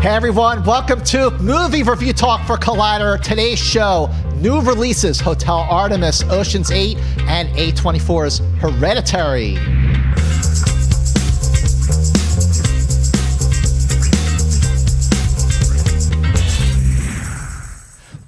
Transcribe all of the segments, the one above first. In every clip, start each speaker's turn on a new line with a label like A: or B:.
A: Hey everyone, welcome to Movie Review Talk for Collider. Today's show, new releases, Hotel Artemis, Ocean's 8, and A24's Hereditary.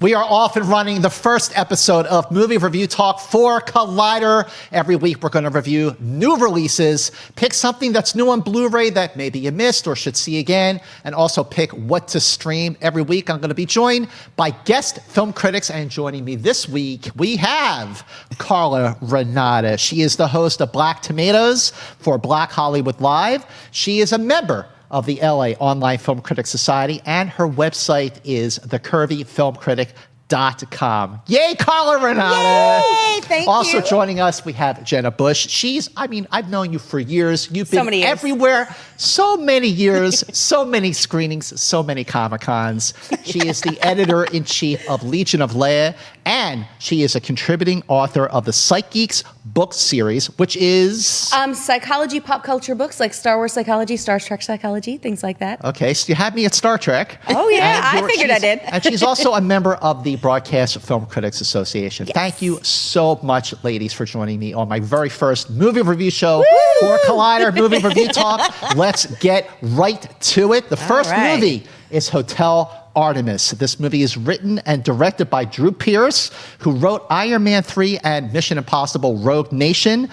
A: We are off and running the first episode of Movie Review Talk for Collider. Every week we're going to review new releases, pick something that's new on Blu-ray that maybe you missed or should see again, and also pick what to stream. Every week I'm going to be joined by guest film critics, and joining me this week we have Carla Renata. She is the host of Black Tomatoes for Black Hollywood Live. She is a member of the LA Online Film Critics Society, and her website is thecurvyfilmcritic.com. Yay, Carla Renata!
B: Yay, thank you.
A: Also joining us, we have Jenna Busch. I've known you for years. You've been everywhere, so many years, so many screenings, so many Comic-Cons. She is the editor-in-chief of Legion of Leia, and she is a contributing author of the Psych Geeks book series, which is
B: psychology, pop culture books like Star Wars psychology, Star Trek psychology, things like that.
A: Okay, so you had me at Star Trek.
B: Oh yeah, I figured I did.
A: And she's also a member of the Broadcast Film Critics Association.
B: Yes.
A: Thank you so much, ladies, for joining me on my very first movie review show for Collider Movie Review Talk. Let's get right to it. The first movie is Hotel Artemis. This movie is written and directed by Drew Pearce, who wrote Iron Man 3 and Mission Impossible Rogue Nation.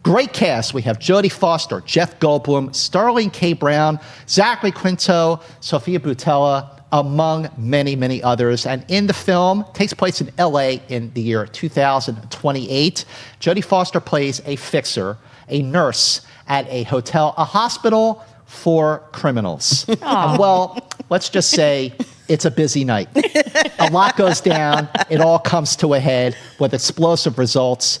A: Great cast. We have Jodie Foster, Jeff Goldblum, Sterling K. Brown, Zachary Quinto, Sophia Boutella, among many, many others. And in the film, takes place in LA in the year 2028. Jodie Foster plays a fixer, a nurse at a hotel, a hospital for criminals. And well, let's just say it's a busy night. A lot goes down. It all comes to a head with explosive results.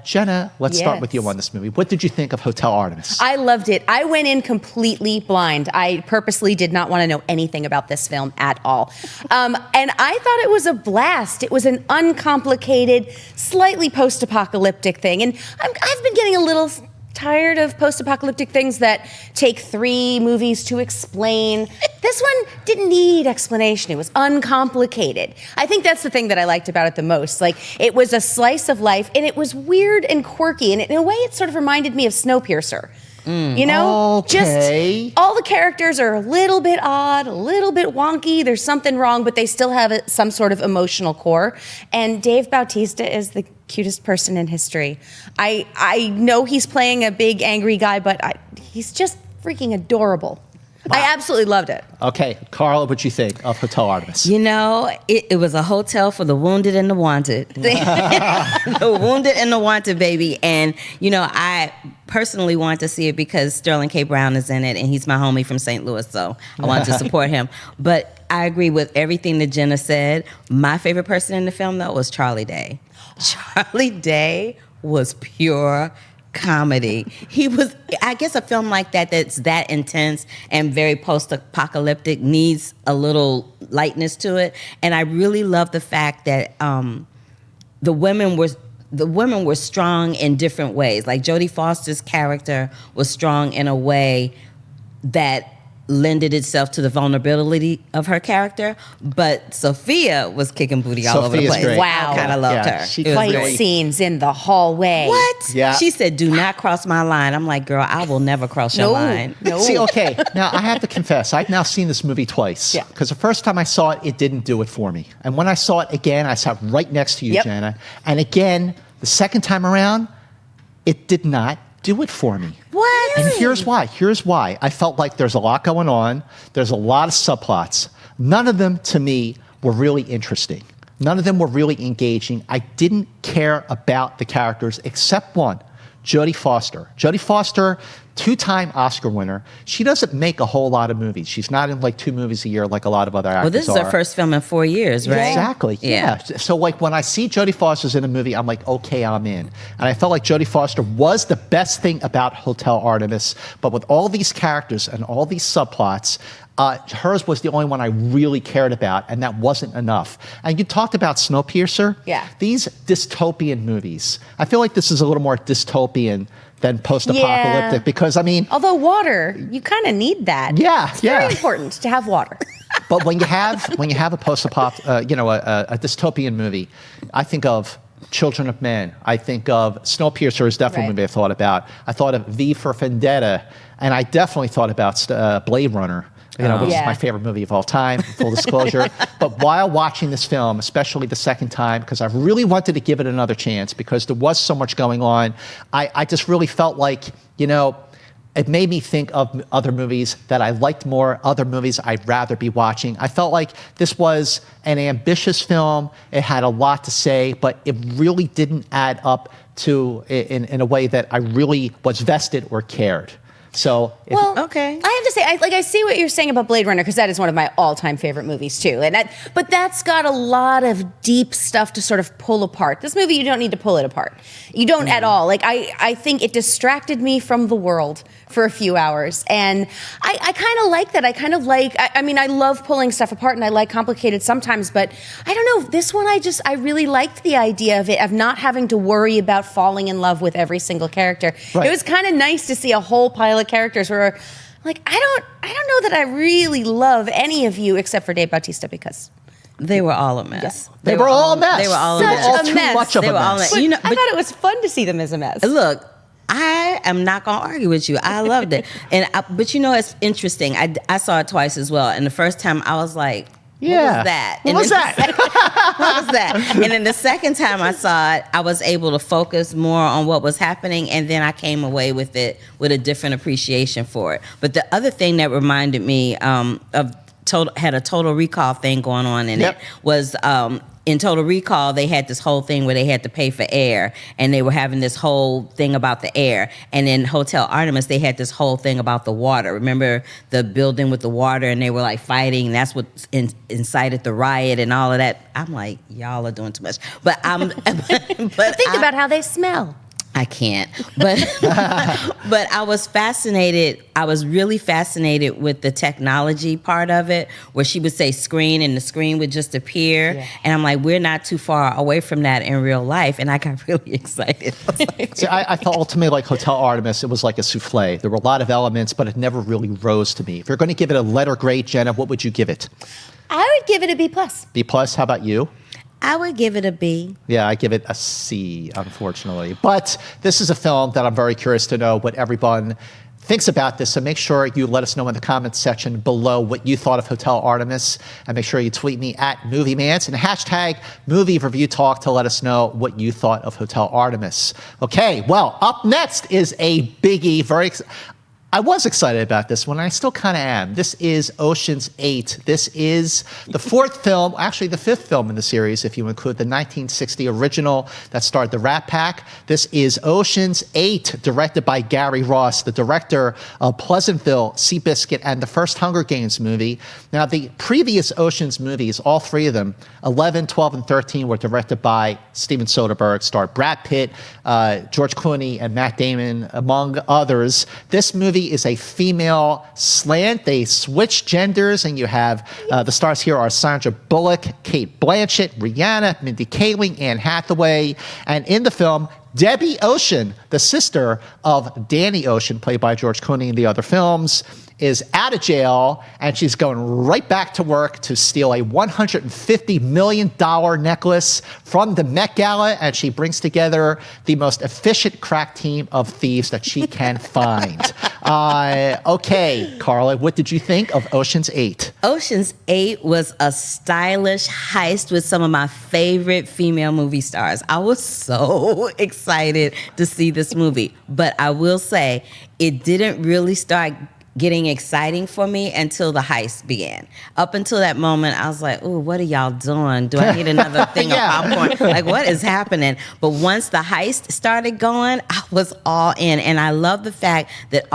A: Jenna, let's start with you on this movie. What did you think of Hotel Artemis?
B: I loved it. I went in completely blind. I purposely did not want to know anything about this film at all. And I thought it was a blast. It was an uncomplicated, slightly post-apocalyptic thing. And I've been getting a little tired of post-apocalyptic things that take 3 movies to explain. This one didn't need explanation. It was uncomplicated. I think that's the thing that I liked about it the most. Like, it was a slice of life, and it was weird and quirky, and in a way it sort of reminded me of Snowpiercer. You know, just all the characters are a little bit odd, a little bit wonky. There's something wrong, but they still have some sort of emotional core. And Dave Bautista is the cutest person in history. I know he's playing a big angry guy, but he's just freaking adorable. Wow. I absolutely loved it.
A: Okay, Carla, what'd you think of Hotel Artemis?
C: You know, it was a hotel for the wounded and the wanted. The wounded and the wanted, baby. And, you know, I personally wanted to see it because Sterling K. Brown is in it, and he's my homie from St. Louis, so I wanted to support him. But I agree with everything that Jenna said. My favorite person in the film, though, was Charlie Day. Charlie Day was pure comedy. He was, I guess a film like that's that intense and very post-apocalyptic needs a little lightness to it. And I really love the fact that the women were strong in different ways. Like Jodie Foster's character was strong in a way that lended itself to the vulnerability of her character, but Sophia was kicking booty all over the place.
A: Great.
B: Wow.
C: I kind of loved her.
A: She
B: fight scenes in the hallway.
C: What?
A: Yeah.
C: She said, "Do not cross my line." I'm like, girl, I will never cross your line.
B: No.
A: See, okay, now I have to confess, I've now seen this movie twice.
B: Yeah.
A: Because the first time I saw it, it didn't do it for me. And when I saw it again, I sat right next to you, Jenna. And again, the second time around, it did not do it for me.
B: What?
A: And here's why. I felt like there's a lot going on. There's a lot of subplots. None of them, to me, were really interesting. None of them were really engaging. I didn't care about the characters except one, Jodie Foster. Jodie Foster, 2-time Oscar winner. She doesn't make a whole lot of movies. She's not in like 2 movies a year like a lot of other actors are.
C: Well, this is her first film in 4 years, right?
A: Exactly, yeah. So like when I see Jodie Foster's in a movie, I'm like, okay, I'm in. And I felt like Jodie Foster was the best thing about Hotel Artemis, but with all these characters and all these subplots, hers was the only one I really cared about, and that wasn't enough. And you talked about Snowpiercer.
B: Yeah.
A: These dystopian movies, I feel like this is a little more dystopian than post-apocalyptic because, I mean...
B: Although water, you kind of need that.
A: Yeah,
B: it's very important to have water.
A: But when you have a a dystopian movie, I think of Children of Men. I think of Snowpiercer is definitely a movie I thought about. I thought of V for Vendetta, and I definitely thought about Blade Runner. Which is my favorite movie of all time, full disclosure. But while watching this film, especially the second time, because I really wanted to give it another chance because there was so much going on, I just really felt like, it made me think of other movies that I liked more, other movies I'd rather be watching. I felt like this was an ambitious film. It had a lot to say, but it really didn't add up to in a way that I really was vested or cared. So,
B: okay. I have to say, I see what you're saying about Blade Runner because that is one of my all-time favorite movies too. But that's got a lot of deep stuff to sort of pull apart. This movie, you don't need to pull it apart. You don't at all. I think it distracted me from the world for a few hours, and I kind of like that. I love pulling stuff apart, and I like complicated sometimes. But I don't know. This one, I really liked the idea of not having to worry about falling in love with every single character. Right. It was kind of nice to see a whole pile of characters where, I don't know that I really love any of you except for Dave Bautista because
C: they were all a mess.
A: Yeah. They were all a mess.
C: They were all
B: such
C: a
B: mess.
A: Too much of a mess.
B: I thought it was fun to see them as a mess.
C: Look, I am not going to argue with you. I loved it. But it's interesting. I saw it twice as well. And the first time I was like, what was that?
A: What was that?
C: And then the second time I saw it, I was able to focus more on what was happening. And then I came away with it with a different appreciation for it. But the other thing that reminded me had a Total Recall thing going on in it was in Total Recall, they had this whole thing where they had to pay for air, and they were having this whole thing about the air. And in Hotel Artemis, they had this whole thing about the water. Remember the building with the water, and they were fighting, and that's what incited the riot and all of that. I'm like, y'all are doing too much. But
B: think about how they smell.
C: I can't. But but I was fascinated. I was really fascinated with the technology part of it, where she would say screen and the screen would just appear. Yeah. And I'm like, we're not too far away from that in real life. And I got really excited.
A: See, I felt ultimately like Hotel Artemis, it was like a souffle. There were a lot of elements, but it never really rose to me. If you're going to give it a letter grade, Jenna, what would you give it?
B: I would give it a B+.
A: B+, how about you?
C: I would give it a B.
A: Yeah, I give it a C, unfortunately. But this is a film that I'm very curious to know what everyone thinks about this. So make sure you let us know in the comments section below what you thought of Hotel Artemis. And make sure you tweet me at MovieMance and hashtag Movie Review Talk to let us know what you thought of Hotel Artemis. Okay, well, up next is a biggie. I was excited about this one, and I still kind of am. This is Ocean's 8. This is the fourth film, actually the fifth film in the series, if you include the 1960 original that starred the Rat Pack. This is Ocean's 8, directed by Gary Ross, the director of Pleasantville, Seabiscuit, and the first Hunger Games movie. Now, the previous Ocean's movies, all three of them, 11, 12, and 13, were directed by Steven Soderbergh, starred Brad Pitt, George Clooney, and Matt Damon, among others. This movie is a female slant. They switch genders, and you have the stars here are Sandra Bullock, Cate Blanchett, Rihanna, Mindy Kaling, Anne Hathaway, and in the film, Debbie Ocean, the sister of Danny Ocean, played by George Clooney in the other films, is out of jail, and she's going right back to work to steal a $150 million necklace from the Met Gala, and she brings together the most efficient crack team of thieves that she can find. Okay, Carla, what did you think of Ocean's 8?
C: Ocean's 8 was a stylish heist with some of my favorite female movie stars. I was so excited to see this movie, but I will say it didn't really start getting exciting for me until the heist began. Up until that moment, I was like, "Ooh, what are y'all doing? Do I need another thing of popcorn? Like, what is happening?" But once the heist started going, I was all in, and I love the fact that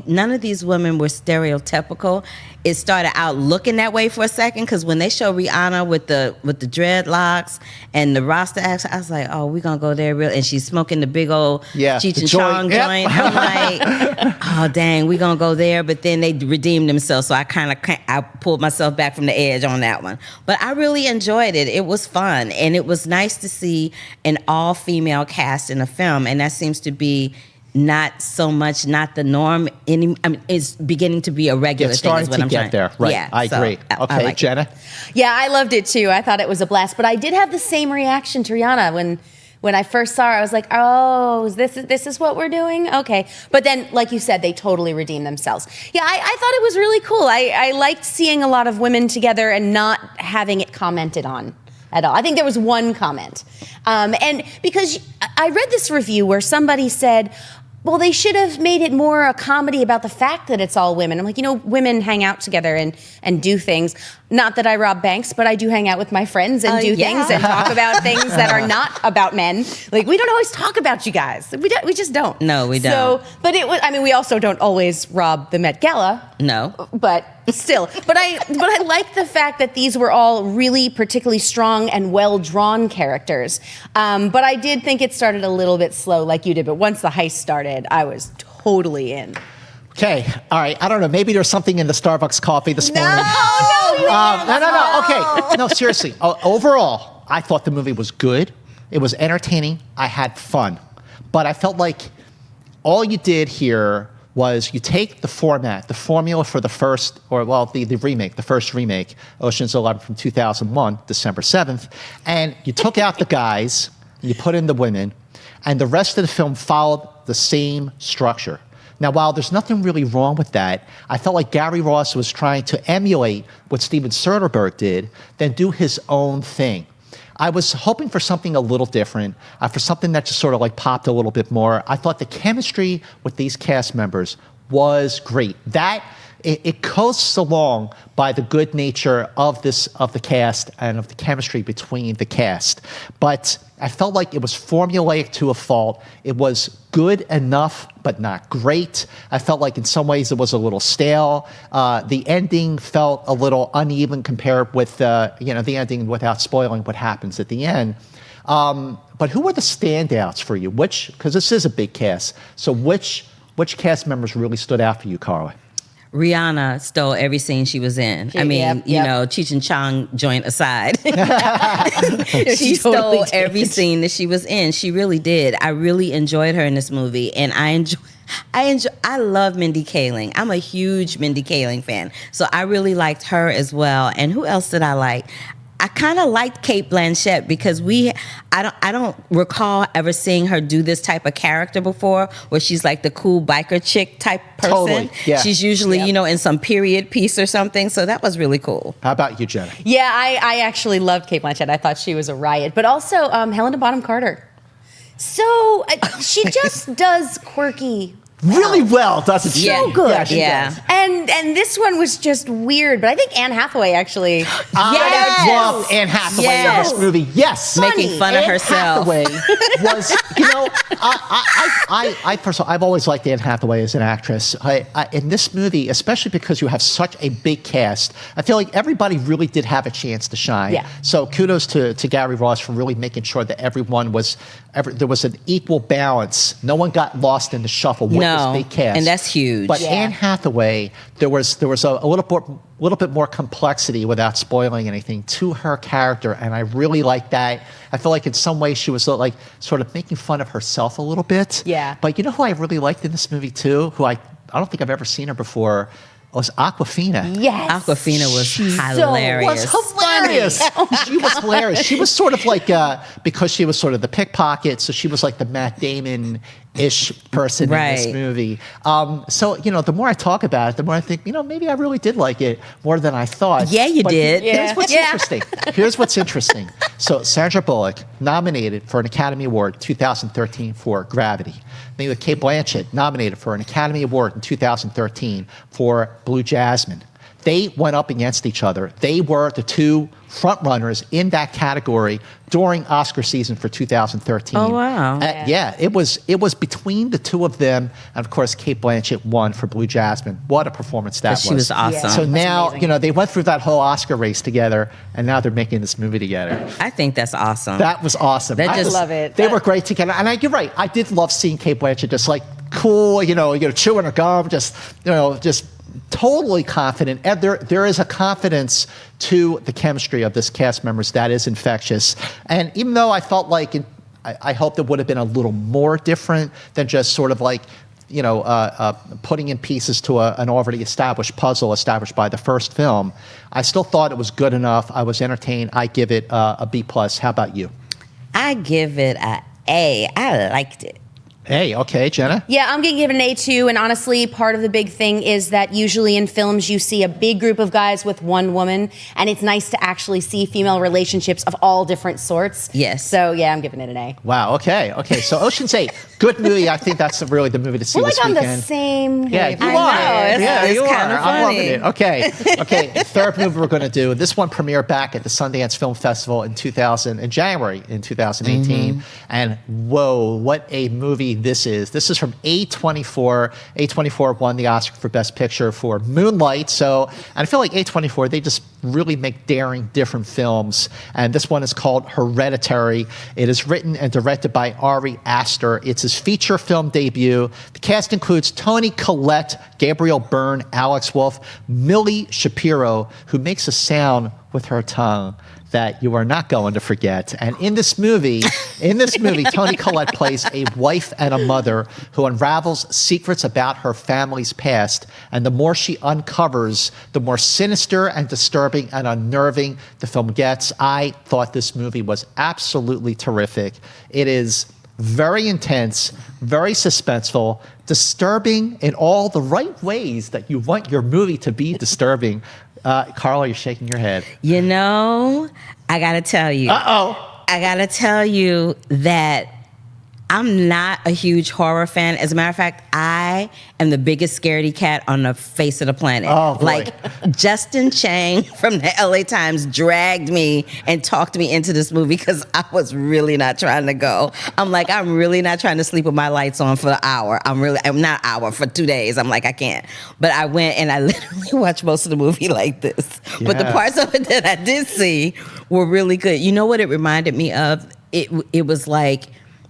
C: none of these women were stereotypical. It started out looking that way for a second, because when they show Rihanna with the dreadlocks and the Rasta accent, I was like, "Oh, we're gonna go there real." And she's smoking the big old Cheech and Chong joint. I'm like, "Oh, dang, we're gonna go there." But then they redeemed themselves, so I pulled myself back from the edge on that one. But I really enjoyed it. It was fun, and it was nice to see an all-female cast in a film, and that seems to be not so much, not the norm. It's beginning to be a regular
A: It's
C: thing.
A: starting
C: Is what
A: to
C: I'm
A: get
C: trying.
A: there, right?
C: Yeah,
A: I agree. Okay,
C: like
A: Jenna.
B: Yeah, I loved it too. I thought it was a blast. But I did have the same reaction to Rihanna when I first saw her. I was like, oh, this is what we're doing? Okay. But then, like you said, they totally redeemed themselves. Yeah, I thought it was really cool. I liked seeing a lot of women together and not having it commented on at all. I think there was one comment. And because I read this review where somebody said, well, they should have made it more a comedy about the fact that it's all women. I'm like, women hang out together and do things. Not that I rob banks, but I do hang out with my friends and do things and talk about things that are not about men. Like, we don't always talk about you guys. We just don't.
C: No, we don't.
B: So, but we also don't always rob the Met Gala.
C: No.
B: But still. But I like the fact that these were all really particularly strong and well-drawn characters. But I did think it started a little bit slow like you did. But once the heist started, I was totally in.
A: Okay, all right. I don't know. Maybe there's something in the Starbucks coffee this morning.
B: No.
A: Okay, no, seriously. Overall, I thought the movie was good. It was entertaining. I had fun. But I felt like all you did here was you take the formula for the first remake, Ocean's 11 from 2001, December 7th, and you took out the guys, you put in the women, and the rest of the film followed the same structure. Now, while there's nothing really wrong with that, I felt like Gary Ross was trying to emulate what Steven Soderbergh did, then do his own thing. I was hoping for something a little different, for something that just sort of like popped a little bit more. I thought the chemistry with these cast members was great. It coasts along by the good nature of the cast and of the chemistry between the cast. But I felt like it was formulaic to a fault. It was good enough, but not great. I felt like in some ways it was a little stale. The ending felt a little uneven compared with the ending without spoiling what happens at the end. But who were the standouts for you? Because this is a big cast. So which cast members really stood out for you, Carla?
C: Rihanna stole every scene she was in. Cheech and Chong joint aside. She stole
B: totally
C: every scene that she was in. She really did. I really enjoyed her in this movie, and I love Mindy Kaling. I'm a huge Mindy Kaling fan, so I really liked her as well. And who else did I like? I kind of liked Cate Blanchett because I don't recall ever seeing her do this type of character before, where she's like the cool biker chick type person.
A: Totally, yeah.
C: She's usually, in some period piece or something. So that was really cool.
A: How about you, Jenna?
B: Yeah, I actually loved Cate Blanchett. I thought she was a riot. But also Helena Bonham Carter. So she just does quirky
A: really well, doesn't she?
B: So good.
A: Yeah, she does.
B: And this one was just weird, but I think Anne Hathaway actually.
A: I love Anne Hathaway in this movie. Yes,
C: making fun of herself.
A: Hathaway was, I first of all, I've always liked Anne Hathaway as an actress. In this movie, especially because you have such a big cast, I feel like everybody really did have a chance to shine.
B: Yeah.
A: So kudos to Gary Ross for really making sure that there was an equal balance. No one got lost in the shuffle with this big cast.
C: And that's huge.
A: But Anne Hathaway, there was a little bit more complexity without spoiling anything to her character, and I really like that. I feel like in some ways she was like sort of making fun of herself a little bit.
B: Yeah.
A: But you know who I really liked in this movie too? Who I don't think I've ever seen her before. Was Awkwafina.
B: Yes.
C: Awkwafina was hilarious.
A: She was hilarious. She was sort of like, because she was sort of the pickpocket, so she was like the Matt Damon-ish person in this movie. So, the more I talk about it, the more I think, maybe I really did like it more than I thought.
C: Yeah, you did.
A: Here's what's interesting. Here's what's interesting. So Sandra Bullock, nominated for an Academy Award 2013 for Gravity. Then with Cate Blanchett, nominated for an Academy Award in 2013 for Blue Jasmine. They went up against each other. They were the two frontrunners in that category during Oscar season for 2013.
C: Oh, wow.
A: It was between the two of them, and of course, Cate Blanchett won for Blue Jasmine. What a performance that was.
C: She was awesome.
A: So now, they went through that whole Oscar race together, and now they're making this movie together.
C: I think that's awesome.
A: That was awesome.
B: I love it.
A: They were great together. And you're right, I did love seeing Cate Blanchett just like cool, chewing her gum, just totally confident. And there is a confidence to the chemistry of this cast members that is infectious. And even though I felt like I hoped it would have been a little more different than just sort of like, putting in pieces to an already established puzzle established by the first film. I still thought it was good enough. I was entertained. I give it a B+. How about you?
C: I give it a A. I liked it.
A: A, okay, Jenna?
B: Yeah, I'm going to give it an A too. And honestly, part of the big thing is that usually in films you see a big group of guys with one woman, and it's nice to actually see female relationships of all different sorts.
C: Yes.
B: So yeah, I'm giving it an A.
A: Wow, okay. So Ocean's 8, good movie. I think that's really the movie to see
B: We're
A: this
B: like on
A: weekend.
B: the same
A: Yeah, you
B: wavelength.
A: are. Yeah,
C: it's
A: you
C: kinda
A: are. I'm loving
C: funny.
A: it. Okay. Third movie we're going to do. This one premiered back at the Sundance Film Festival in January in 2018. And whoa, what a movie this is. This is from A24. A24 won the Oscar for Best Picture for Moonlight. And I feel like A24, they just really make daring, different films. And this one is called Hereditary. It is written and directed by Ari Aster. It's his feature film debut. The cast includes Toni Collette, Gabriel Byrne, Alex Wolff, Milly Shapiro, who makes a sound with her tongue that you are not going to forget. And in this movie, Toni Collette plays a wife and a mother who unravels secrets about her family's past. And the more she uncovers, the more sinister and disturbing and unnerving the film gets. I thought this movie was absolutely terrific. It is very intense, very suspenseful, disturbing in all the right ways that you want your movie to be disturbing. Carla, you're shaking your head.
C: I gotta tell you. I gotta tell you that I'm not a huge horror fan. As a matter of fact, I am the biggest scaredy cat on the face of the planet.
A: Oh, boy.
C: Like, Justin Chang from the LA Times dragged me and talked me into this movie because I was really not trying to go. I'm like, I'm really not trying to sleep with my lights on for an hour. I'm not an hour, for 2 days. I'm like, I can't. But I went and I literally watched most of the movie like this.
A: Yeah.
C: But the parts of it that I did see were really good. You know what it reminded me of? It was like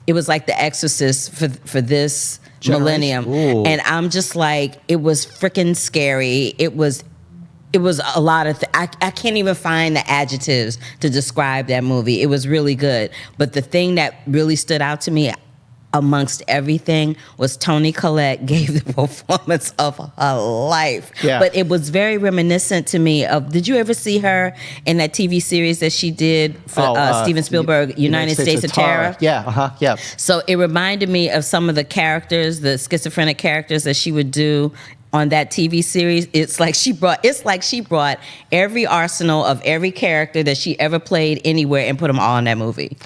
C: The Exorcist for this millennium.
A: Ooh.
C: And I'm just like, it was freaking scary. It was a lot of I can't even find the adjectives to describe that movie. It was really good. But the thing that really stood out to me amongst everything was Toni Collette gave the performance of her life.
A: Yeah.
C: But it was very reminiscent to me of, did you ever see her in that TV series that she did for Steven Spielberg, United States of Terror?
A: Yeah, yeah.
C: So it reminded me of some of the characters, the schizophrenic characters that she would do on that TV series. It's like she brought every arsenal of every character that she ever played anywhere and put them all in that movie.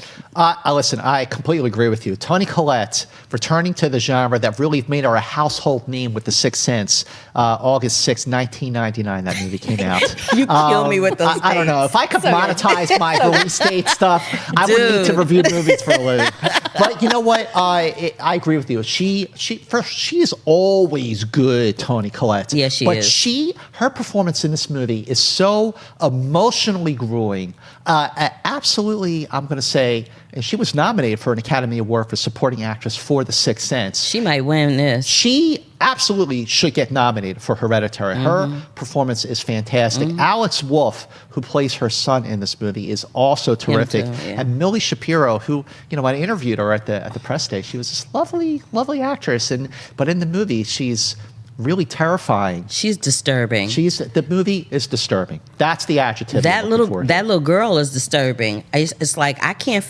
A: Listen, I completely agree with you. Toni Collette returning to the genre that really made her a household name with The Sixth Sense. August 6, 1999, that movie came out.
C: You kill me with those
A: I don't know. If I could monetize my release date stuff, I wouldn't need to review movies for a living. But you know what? I agree with you. She is always good, Toni Collette.
C: Yeah, she
A: but
C: is.
A: Her performance in this movie is so emotionally grueling. Absolutely, I'm going to say, and she was nominated for an Academy Award for Supporting Actress for The Sixth Sense.
C: She might win this.
A: She absolutely should get nominated for Hereditary. Her performance is fantastic. Alex Wolff, who plays her son in this movie, is also terrific.
C: Too, yeah.
A: And Milly Shapiro, who, when I interviewed her at the press day, she was this lovely, lovely actress. But in the movie, she's really terrifying.
C: She's disturbing.
A: The movie is disturbing. That's the adjective.
C: That little girl is disturbing. It's like I couldn't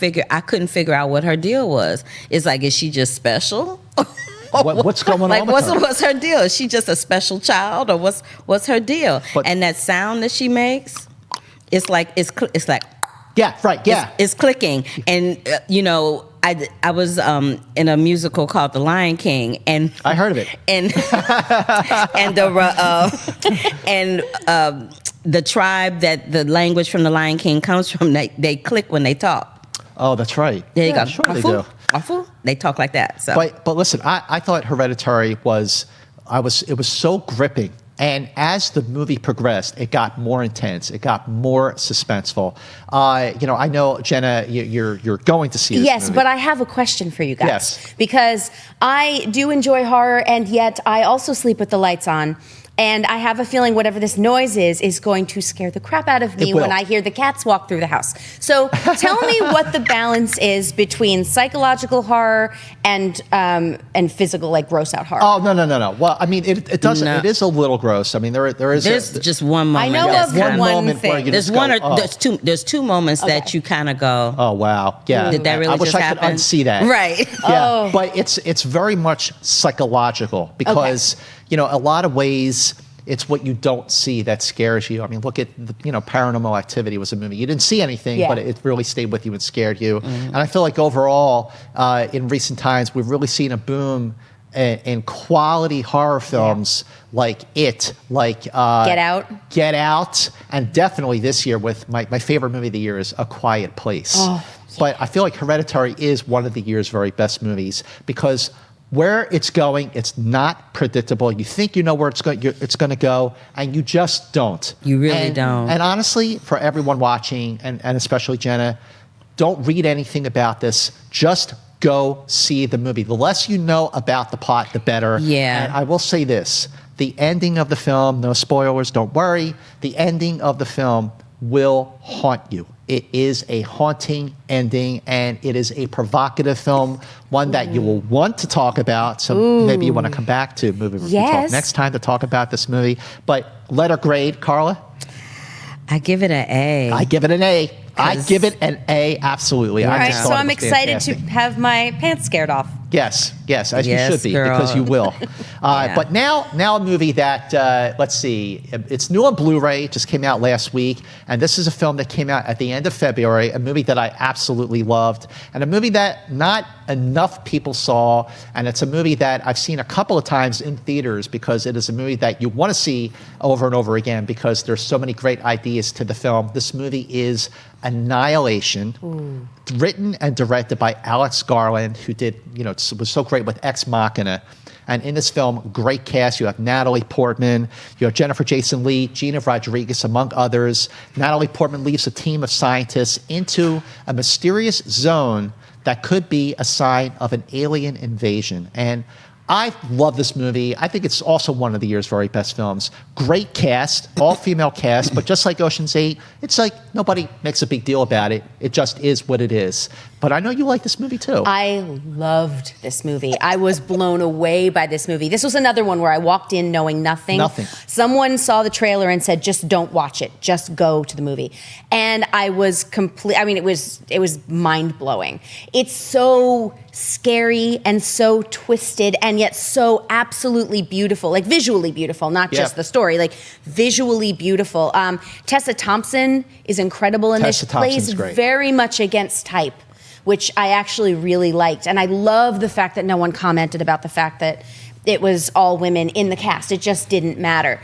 C: figure out what her deal was. It's like, is she just special?
A: What's going on?
C: Like, what's her deal? Is she just a special child, or what's her deal? And that sound that she makes, it's like
A: yeah, right, yeah,
C: it's clicking. And I was in a musical called The Lion King, and
A: I heard of it.
C: And the tribe that the language from The Lion King comes from, they click when they talk.
A: Oh, that's right.
C: There you go.
A: Sure they do.
C: They talk like that. So.
A: But listen, I thought Hereditary was so gripping. And as the movie progressed, it got more intense. It got more suspenseful. I know, Jenna, you're going to see this
B: Yes,
A: movie.
B: but I have a question for you guys.
A: Yes.
B: Because I do enjoy horror, and yet I also sleep with the lights on. And I have a feeling whatever this noise is going to scare the crap out of me when I hear the cats walk through the house. So tell me what the balance is between psychological horror and physical, like gross out horror.
A: Oh, no. Well, I mean, it does. No. It is a little gross. I mean, there's
C: just one moment.
B: I know of
A: one moment
B: thing.
A: where you
C: there's
A: just
C: one
A: go,
C: or there's two moments that you kind of go,
A: oh wow, yeah.
C: Did that really
A: I wish
C: just
A: I
C: happen?
A: could unsee that.
C: Right.
A: Yeah, but it's very much psychological because a lot of ways. It's what you don't see that scares you. I mean, look at Paranormal Activity was a movie. You didn't see anything, but it really stayed with you and scared you. Mm-hmm. And I feel like overall, in recent times, we've really seen a boom in quality horror films like It, like Get Out, and definitely this year with my favorite movie of the year is A Quiet Place. Oh, yeah. But I feel like Hereditary is one of the year's very best movies because where it's going, it's not predictable. You think you know where it's going to go, and you just don't.
C: You really don't.
A: And honestly, for everyone watching, and especially Jenna, don't read anything about this. Just go see the movie. The less you know about the plot, the better.
C: Yeah.
A: And I will say this. The ending of the film, no spoilers, don't worry. The ending of the film will haunt you. It is a haunting ending, and it is a provocative film, one that you will want to talk about. So maybe you want to come back to Movie Review Talk next time to talk about this movie. But letter grade, Carla?
C: I give it an A.
A: I give it an A. I give it an A, absolutely.
B: All right, so I'm excited to have my pants scared off.
A: Yes, as you should be,
C: girl.
A: because you will. But now a movie that, let's see, it's new on Blu-ray, just came out last week, and this is a film that came out at the end of February, a movie that I absolutely loved, and a movie that not enough people saw, and it's a movie that I've seen a couple of times in theaters because it is a movie that you want to see over and over again because there's so many great ideas to the film. This movie is Annihilation, written and directed by Alex Garland, who was so great with Ex Machina. And in this film, great cast. You have Natalie Portman, you have Jennifer Jason Leigh, Gina Rodriguez, among others. Natalie Portman leads a team of scientists into a mysterious zone that could be a sign of an alien invasion. And I love this movie. I think it's also one of the year's very best films. Great cast, all-female cast, but just like Ocean's 8, it's like nobody makes a big deal about it. It just is what it is. But I know you like this movie too.
B: I loved this movie. I was blown away by this movie. This was another one where I walked in knowing nothing. Someone saw the trailer and said, just don't watch it. Just go to the movie. And I was it was mind-blowing. It's so scary and so twisted and yet so absolutely beautiful, like visually beautiful, not just the story, like visually beautiful. Tessa Thompson is incredible in this. Plays very much against type, which I actually really liked. And I love the fact that no one commented about the fact that it was all women in the cast. It just didn't matter.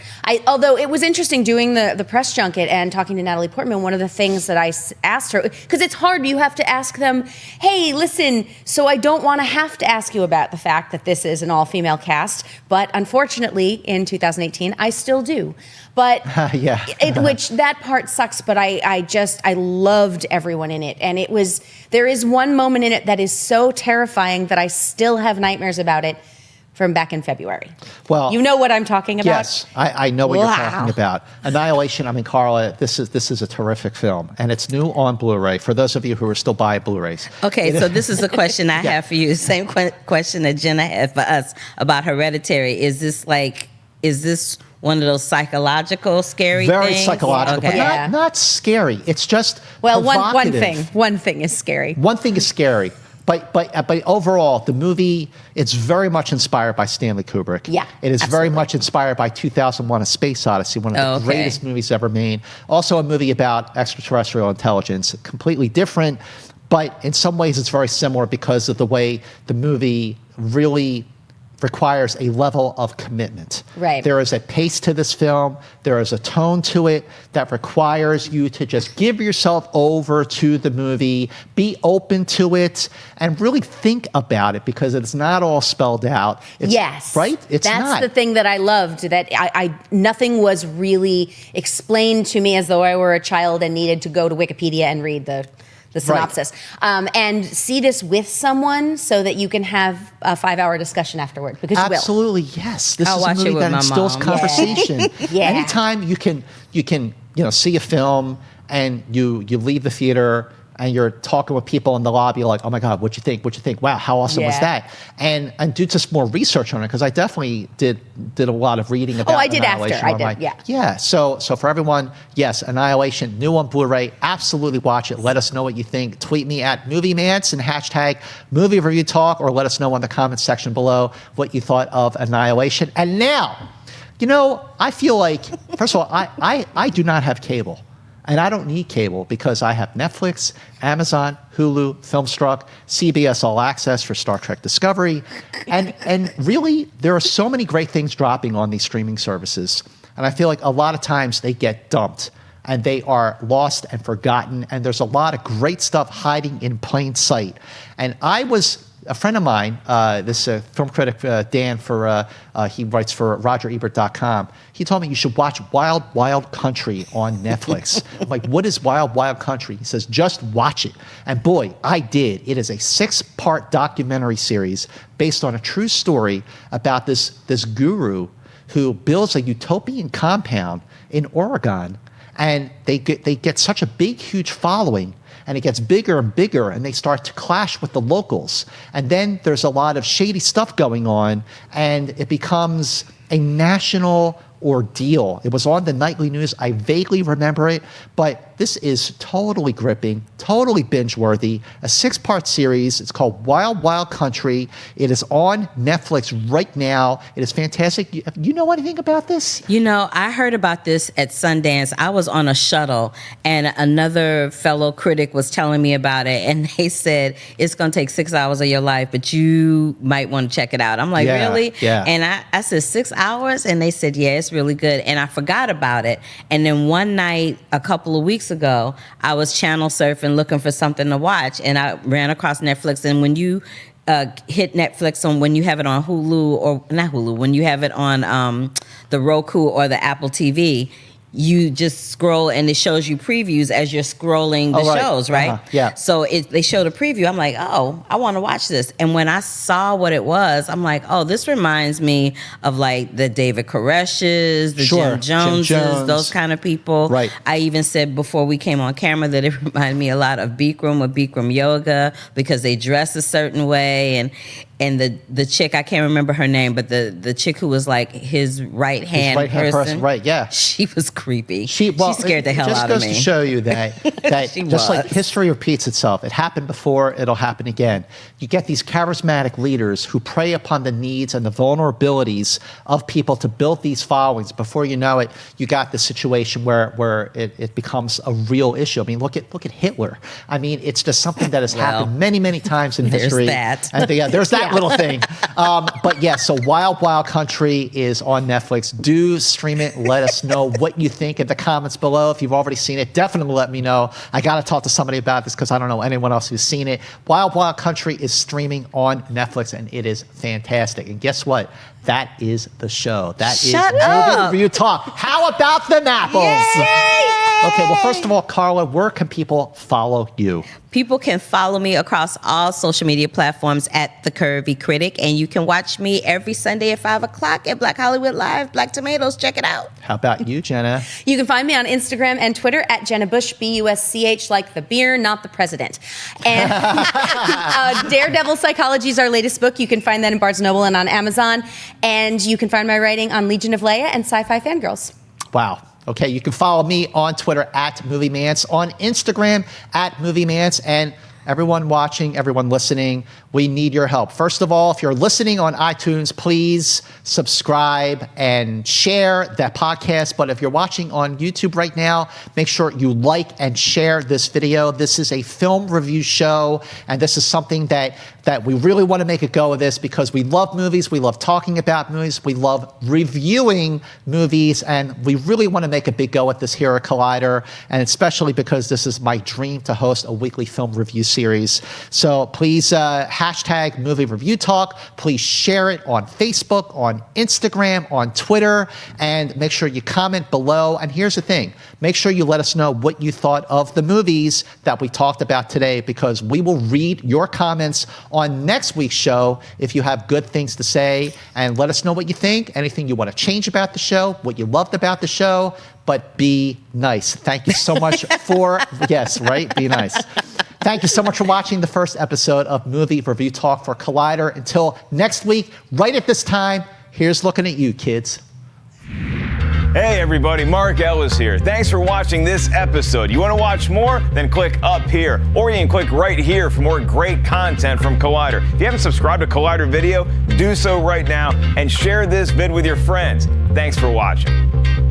B: Although it was interesting doing the press junket and talking to Natalie Portman, one of the things that I asked her, because it's hard, you have to ask them, hey, listen, so I don't want to have to ask you about the fact that this is an all-female cast, but unfortunately, in 2018, I still do. But which that part sucks, but I loved everyone in it. And there is one moment in it that is so terrifying that I still have nightmares about it from back in February. Well, you know what I'm talking about?
A: Yes, I know what you're talking about. Annihilation, I mean, Carla, this is a terrific film, and it's new on Blu-ray, for those of you who are still buying Blu-rays.
C: Okay, so this is the question I have for you. Same question that Jenna had for us about Hereditary. Is this one of those psychological scary things?
A: Very psychological, but not scary. It's just provocative.
B: One thing is scary.
A: One thing is scary. But overall, the movie, it's very much inspired by Stanley Kubrick.
B: Yeah,
A: it is very much inspired by 2001: A Space Odyssey, one of the greatest movies ever made. Also a movie about extraterrestrial intelligence, completely different, but in some ways it's very similar because of the way the movie really requires a level of commitment.
B: Right.
A: There is a pace to this film. There is a tone to it that requires you to just give yourself over to the movie, be open to it, and really think about it because it's not all spelled out.
B: Yes.
A: Right? It's not.
B: That's the thing that I loved, that I nothing was really explained to me as though I were a child and needed to go to Wikipedia and read the the synopsis, and see this with someone so that you can have a 5-hour discussion afterward, because you will.
A: Absolutely, yes. This
C: I'll
A: is a
C: watch it
A: movie
C: with
A: that
C: my
A: instills
C: mom.
A: conversation.
B: Yeah.
A: Anytime you can see a film and you leave the theater and you're talking with people in the lobby, like, oh my God, what'd you think? What'd you think? Wow, how awesome was that? And do just more research on it, because I definitely did a lot of reading about
B: I did
A: Annihilation.
B: after. I did,
A: Yeah, so for everyone, yes, Annihilation, new on Blu-ray, absolutely watch it. Let us know what you think. Tweet me at MovieMance and hashtag Movie Review Talk, or let us know in the comments section below what you thought of Annihilation. And now, I feel like, first of all, I do not have cable. And I don't need cable because I have Netflix, Amazon, Hulu, Filmstruck, CBS All Access for Star Trek Discovery. And really, there are so many great things dropping on these streaming services. And I feel like a lot of times they get dumped and they are lost and forgotten. And there's a lot of great stuff hiding in plain sight. And a friend of mine, this film critic, Dan, he writes for RogerEbert.com. He told me you should watch Wild Wild Country on Netflix. I'm like, what is Wild Wild Country? He says, just watch it. And boy, I did. It is a 6-part documentary series based on a true story about this guru who builds a utopian compound in Oregon. And they get such a big, huge following. And it gets bigger and bigger, and they start to clash with the locals. And then there's a lot of shady stuff going on, and it becomes a national ordeal. It was on the nightly news. I vaguely remember it, but this is totally gripping, totally binge-worthy. A 6-part series. It's called Wild Wild Country. It is on Netflix right now. It is fantastic. You know anything about this?
C: I heard about this at Sundance. I was on a shuttle, and another fellow critic was telling me about it, and they said it's going to take 6 hours of your life, but you might want to check it out. I'm like, really?
A: Yeah.
C: And I said 6 hours, and they said, yeah, it's really good. And I forgot about it. And then one night, a couple of weeks ago, I was channel surfing looking for something to watch, and I ran across Netflix. And when you hit Netflix when you have it on Hulu, or not Hulu, when you have it on the Roku or the Apple TV, you just scroll and it shows you previews as you're scrolling the shows, right?
A: Yeah.
C: So they showed a preview. I'm like, oh, I want to watch this. And when I saw what it was, I'm like, oh, this reminds me of like the David Koresh's, the Jim Joneses, those kind of people.
A: Right.
C: I even said before we came on camera that it reminded me a lot of Bikram or Bikram yoga because they dress a certain way. And the chick, I can't remember her name, but the chick who was like his right-hand person.
A: Right, yeah.
C: She was creepy. She
A: Well,
C: scared the hell out of me.
A: It just goes to show you that just like history repeats itself. It happened before, it'll happen again. You get these charismatic leaders who prey upon the needs and the vulnerabilities of people to build these followings. Before you know it, you got this situation where it becomes a real issue. I mean, look at Hitler. I mean, it's just something that has happened many, many times in history.
C: There's that.
A: And there's that little thing. But yeah, so Wild Wild Country is on Netflix. Do stream it. Let us know what you think in the comments below. If you've already seen it, definitely let me know. I got to talk to somebody about this because I don't know anyone else who's seen it. Wild Wild Country is streaming on Netflix, and it is fantastic. And guess what? That is the show. That is Movie Review Talk. How about them apples?
C: Yay!
A: Okay, well, first of all, Carla, where can people follow you?
C: People can follow me across all social media platforms at The Curvy Critic, and you can watch me every Sunday at 5 o'clock at Black Hollywood Live, Black Tomatoes. Check it out.
A: How about you, Jenna?
B: You can find me on Instagram and Twitter at Jenna Busch, Busch, like the beer, not the president. And Daredevil Psychology is our latest book. You can find that in Barnes & Noble and on Amazon. And you can find my writing on Legion of Leia and Sci-Fi Fangirls.
A: Wow. Okay, you can follow me on Twitter at MovieMance, on Instagram at MovieMance, and everyone watching, everyone listening, we need your help. First of all, if you're listening on iTunes, please subscribe and share that podcast. But if you're watching on YouTube right now, make sure you like and share this video. This is a film review show, and this is something that that we really want to make a go of this because we love movies, we love talking about movies, we love reviewing movies, and we really want to make a big go at this here at Collider, and especially because this is my dream to host a weekly film review series. So please hashtag Movie Review Talk. Please share it on Facebook, on Instagram, on Twitter, and make sure you comment below. And here's the thing, make sure you let us know what you thought of the movies that we talked about today, because we will read your comments on next week's show if you have good things to say, and let us know what you think, anything you want to change about the show, what you loved about the show, but be nice. Thank you so much for, yes, right, be nice. Thank you so much for watching the first episode of Movie Review Talk for Collider. Until next week, right at this time, here's looking at you, kids.
D: Hey everybody, Mark Ellis here. Thanks for watching this episode. You want to watch more? Then click up here, or you can click right here for more great content from Collider. If you haven't subscribed to Collider Video, do so right now and share this vid with your friends. Thanks for watching.